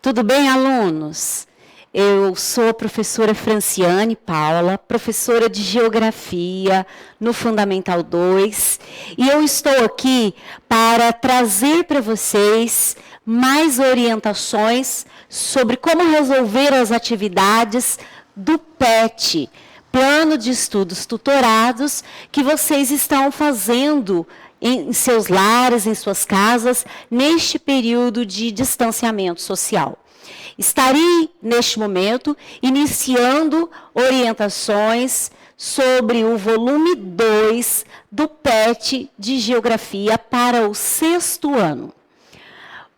Tudo bem, alunos? Eu sou a professora Franciane Paula, professora de Geografia no Fundamental 2, e eu estou aqui para trazer para vocês mais orientações sobre como resolver as atividades do PET, Plano de Estudos Tutorados, que vocês estão fazendo em seus lares, em suas casas, neste período de distanciamento social. Estarei, neste momento, iniciando orientações sobre o volume 2 do PET de Geografia para o 6º ano.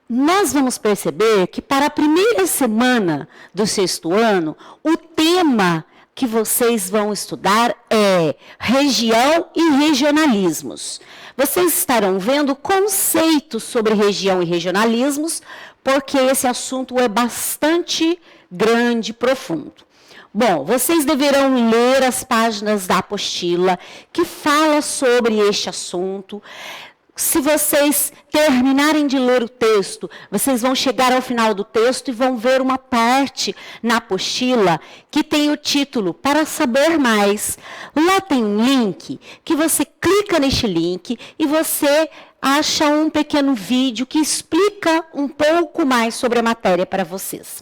Nós vamos perceber que para a primeira semana do 6º ano, o tema que vocês vão estudar é região e regionalismos. Vocês estarão vendo conceitos sobre região e regionalismos, porque esse assunto é bastante grande e profundo. Bom, vocês deverão ler as páginas da apostila que fala sobre este assunto. Se vocês terminarem de ler o texto, vocês vão chegar ao final do texto e vão ver uma parte na apostila que tem o título Para Saber Mais. Lá tem um link que você clica neste link e você acha um pequeno vídeo que explica um pouco mais sobre a matéria para vocês.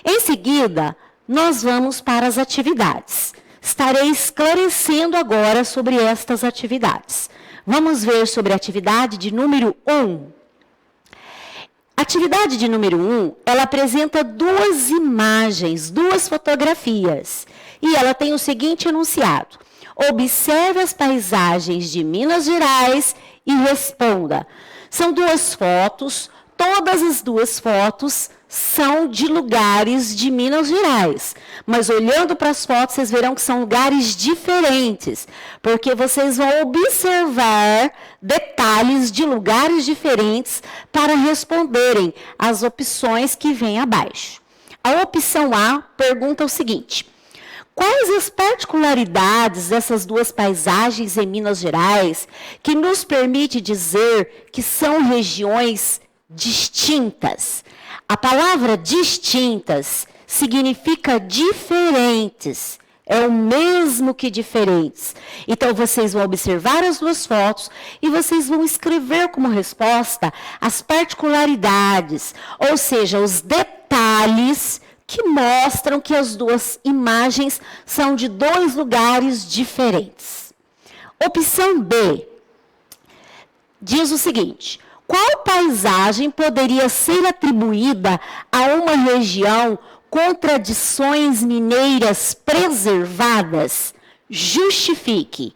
Em seguida, nós vamos para as atividades. Estarei esclarecendo agora sobre estas atividades. Vamos ver sobre a atividade de número 1. Atividade de número 1, ela apresenta duas imagens, duas fotografias. E ela tem o seguinte enunciado: observe as paisagens de Minas Gerais e responda. São duas fotos, todas as duas fotos são de lugares de Minas Gerais. Mas olhando para as fotos, vocês verão que são lugares diferentes, porque vocês vão observar detalhes de lugares diferentes para responderem as opções que vêm abaixo. A opção A pergunta o seguinte: quais as particularidades dessas duas paisagens em Minas Gerais que nos permite dizer que são regiões distintas? A palavra distintas significa diferentes, é o mesmo que diferentes. Então, vocês vão observar as duas fotos e vocês vão escrever como resposta as particularidades, ou seja, os detalhes que mostram que as duas imagens são de dois lugares diferentes. Opção B diz o seguinte: qual paisagem poderia ser atribuída a uma região com tradições mineiras preservadas? Justifique.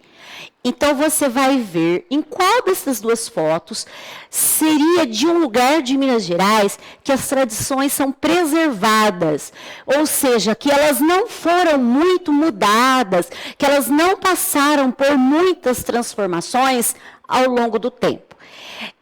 Então, você vai ver em qual dessas duas fotos seria de um lugar de Minas Gerais que as tradições são preservadas, ou seja, que elas não foram muito mudadas, que elas não passaram por muitas transformações ao longo do tempo.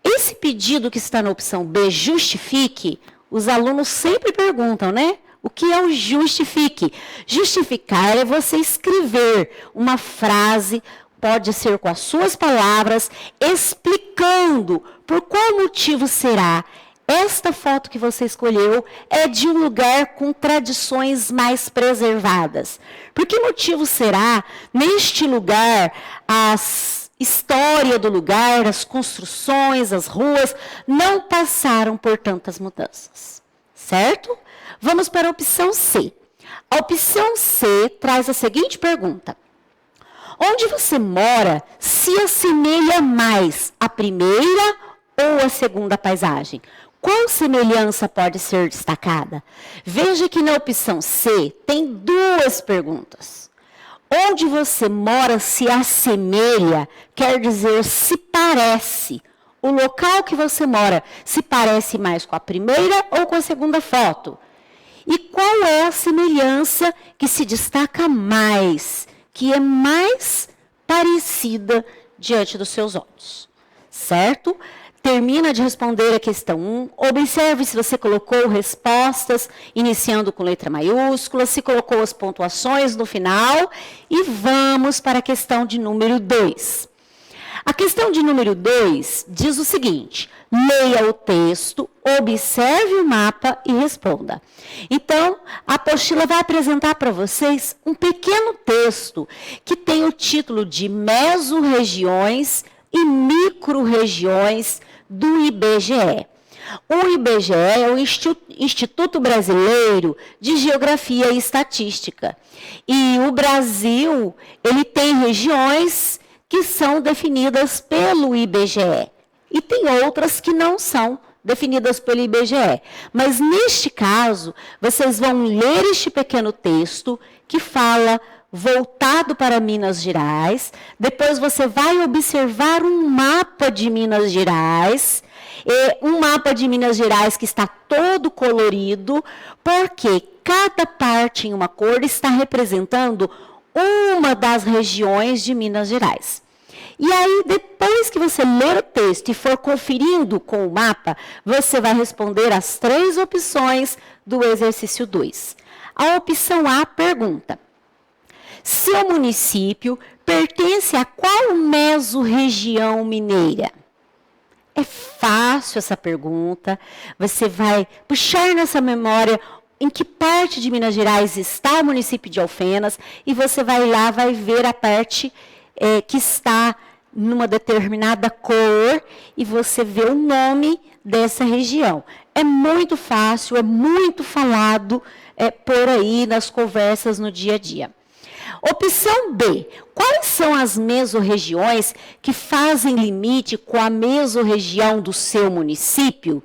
Esse pedido que está na opção B, justifique, os alunos sempre perguntam, né? O que é o justifique? Justificar é você escrever uma frase, pode ser com as suas palavras, explicando por qual motivo será. Esta foto que você escolheu é de um lugar com tradições mais preservadas. Por que motivo será, neste lugar, as história do lugar, as construções, as ruas, não passaram por tantas mudanças, certo? Vamos para a opção C. A opção C traz a seguinte pergunta: onde você mora se assemelha mais à primeira ou à segunda paisagem? Qual semelhança pode ser destacada? Veja que na opção C tem duas perguntas. Onde você mora se assemelha, quer dizer se parece. O local que você mora se parece mais com a primeira ou com a segunda foto? E qual é a semelhança que se destaca mais, que é mais parecida diante dos seus olhos? Certo? Termina de responder a questão 1. Observe se você colocou respostas iniciando com letra maiúscula, se colocou as pontuações no final. E vamos para a questão de número 2. A questão de número 2 diz o seguinte: leia o texto, Observe o mapa e responda. Então, a apostila vai apresentar para vocês um pequeno texto que tem o título de Mesorregiões e Microrregiões do IBGE. O IBGE é o Instituto Brasileiro de Geografia e Estatística. E o Brasil, ele tem regiões que são definidas pelo IBGE. E tem outras que não são definidas pelo IBGE. Mas, neste caso, vocês vão ler este pequeno texto que fala voltado para Minas Gerais. Depois você vai observar um mapa de Minas Gerais. Um mapa de Minas Gerais que está todo colorido, porque cada parte em uma cor está representando uma das regiões de Minas Gerais. E aí, depois que você ler o texto e for conferindo com o mapa, você vai responder as 3 opções do exercício 2. A opção A pergunta: seu município pertence a qual mesorregião mineira? É fácil essa pergunta. Você vai puxar nessa memória em que parte de Minas Gerais está o município de Alfenas e você vai lá, vai ver a parte que está numa determinada cor e você vê o nome dessa região. É muito fácil, é muito falado por aí nas conversas no dia a dia. Opção B. Quais são as mesorregiões que fazem limite com a mesorregião do seu município?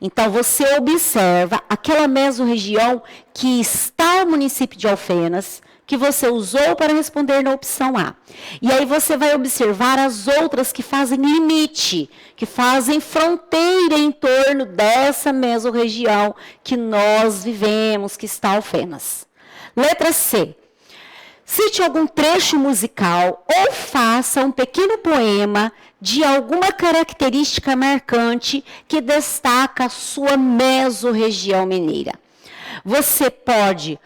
Então, você observa aquela mesorregião que está no município de Alfenas, que você usou para responder na opção A. E aí você vai observar as outras que fazem limite, que fazem fronteira em torno dessa mesorregião que nós vivemos, que está Alfenas. Letra C. Cite algum trecho musical ou faça um pequeno poema de alguma característica marcante que destaca a sua mesorregião mineira. Você pode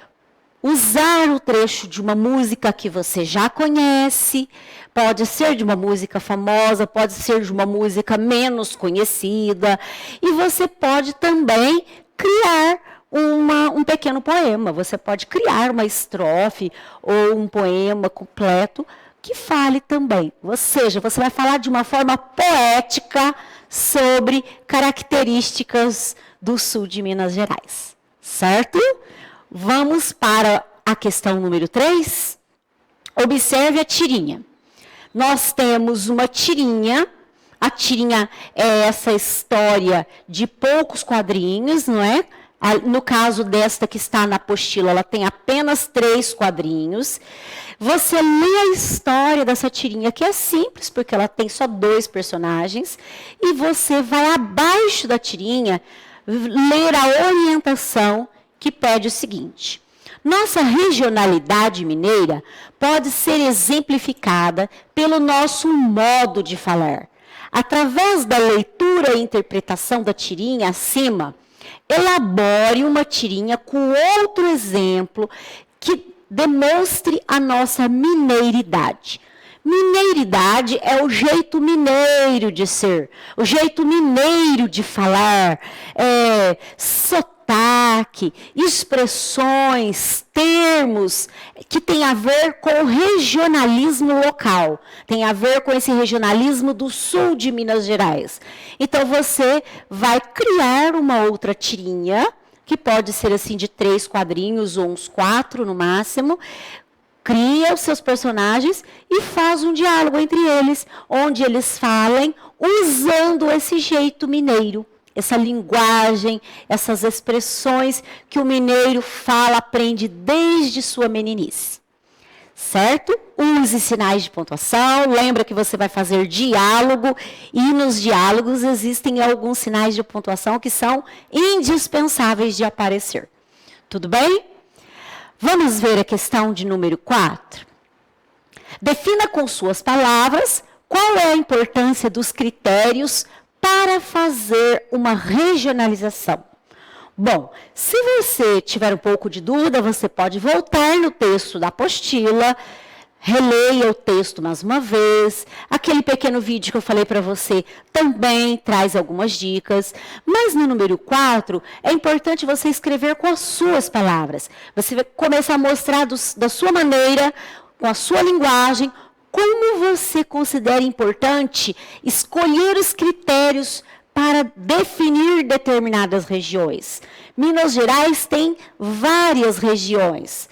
usar o trecho de uma música que você já conhece, pode ser de uma música famosa, pode ser de uma música menos conhecida, e você pode também criar um pequeno poema. Você pode criar uma estrofe ou um poema completo que fale também. Ou seja, você vai falar de uma forma poética sobre características do sul de Minas Gerais. Certo? Vamos para a questão número 3. Observe a tirinha. Nós temos uma tirinha. A tirinha é essa história de poucos quadrinhos, não é? No caso desta que está na apostila, ela tem apenas 3 quadrinhos. Você lê a história dessa tirinha, que é simples, porque ela tem só 2 personagens. E você vai abaixo da tirinha ler a orientação que pede o seguinte: nossa regionalidade mineira pode ser exemplificada pelo nosso modo de falar. Através da leitura e interpretação da tirinha acima, elabore uma tirinha com outro exemplo que demonstre a nossa mineiridade. Mineiridade é o jeito mineiro de ser, o jeito mineiro de falar, sotaque, expressões, termos que tem a ver com o regionalismo local, tem a ver com esse regionalismo do sul de Minas Gerais. Então, você vai criar uma outra tirinha, que pode ser assim de 3 quadrinhos ou uns 4 no máximo. Cria os seus personagens e faz um diálogo entre eles, onde eles falem usando esse jeito mineiro, essa linguagem, essas expressões que o mineiro fala, aprende desde sua meninice. Certo? Use sinais de pontuação, lembra que você vai fazer diálogo, e nos diálogos existem alguns sinais de pontuação que são indispensáveis de aparecer. Tudo bem? Vamos ver a questão de número 4. Defina com suas palavras qual é a importância dos critérios para fazer uma regionalização. Bom, se você tiver um pouco de dúvida, você pode voltar no texto da apostila, releia o texto mais uma vez. Aquele pequeno vídeo que eu falei para você também traz algumas dicas. Mas no número 4, é importante você escrever com as suas palavras. Você vai começar a mostrar da sua maneira, com a sua linguagem, como você considera importante escolher os critérios para definir determinadas regiões. Minas Gerais tem várias regiões.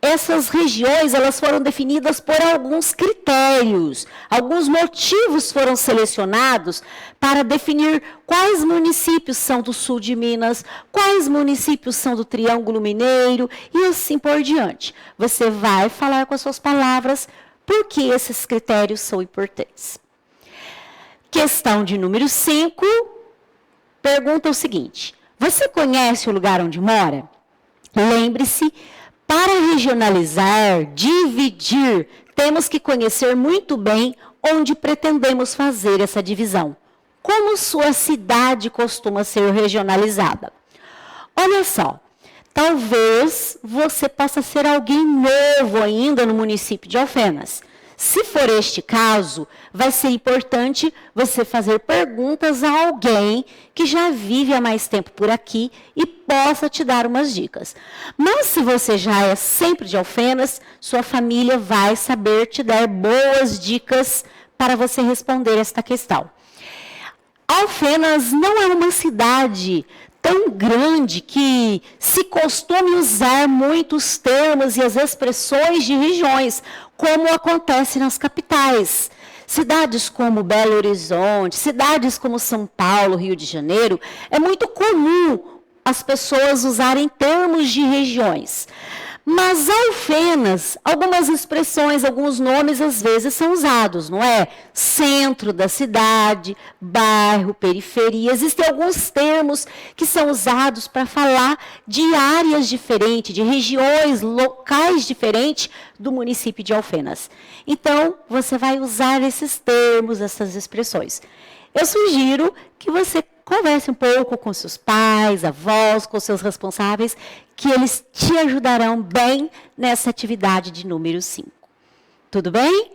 Essas regiões, elas foram definidas por alguns critérios, alguns motivos foram selecionados para definir quais municípios são do sul de Minas, quais municípios são do Triângulo Mineiro e assim por diante. Você vai falar com as suas palavras por que esses critérios são importantes. Questão de número 5, pergunta o seguinte: você conhece o lugar onde mora? Lembre-se, para regionalizar, dividir, temos que conhecer muito bem onde pretendemos fazer essa divisão. Como sua cidade costuma ser regionalizada? Olha só, talvez você possa ser alguém novo ainda no município de Alfenas. Se for este caso, vai ser importante você fazer perguntas a alguém que já vive há mais tempo por aqui e possa te dar umas dicas. Mas se você já é sempre de Alfenas, sua família vai saber te dar boas dicas para você responder esta questão. Alfenas não é uma cidade tão grande que se costume usar muitos termos e as expressões de regiões, como acontece nas capitais. Cidades como Belo Horizonte, cidades como São Paulo, Rio de Janeiro, é muito comum as pessoas usarem termos de regiões. Mas Alfenas, algumas expressões, alguns nomes às vezes são usados, não é? Centro da cidade, bairro, periferia. Existem alguns termos que são usados para falar de áreas diferentes, de regiões, locais diferentes do município de Alfenas. Então, você vai usar esses termos, essas expressões. Eu sugiro que você converse um pouco com seus pais, avós, com seus responsáveis, que eles te ajudarão bem nessa atividade de número 5. Tudo bem?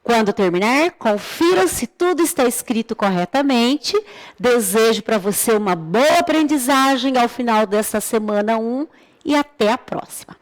Quando terminar, confira se tudo está escrito corretamente. Desejo para você uma boa aprendizagem ao final dessa semana 1 e até a próxima.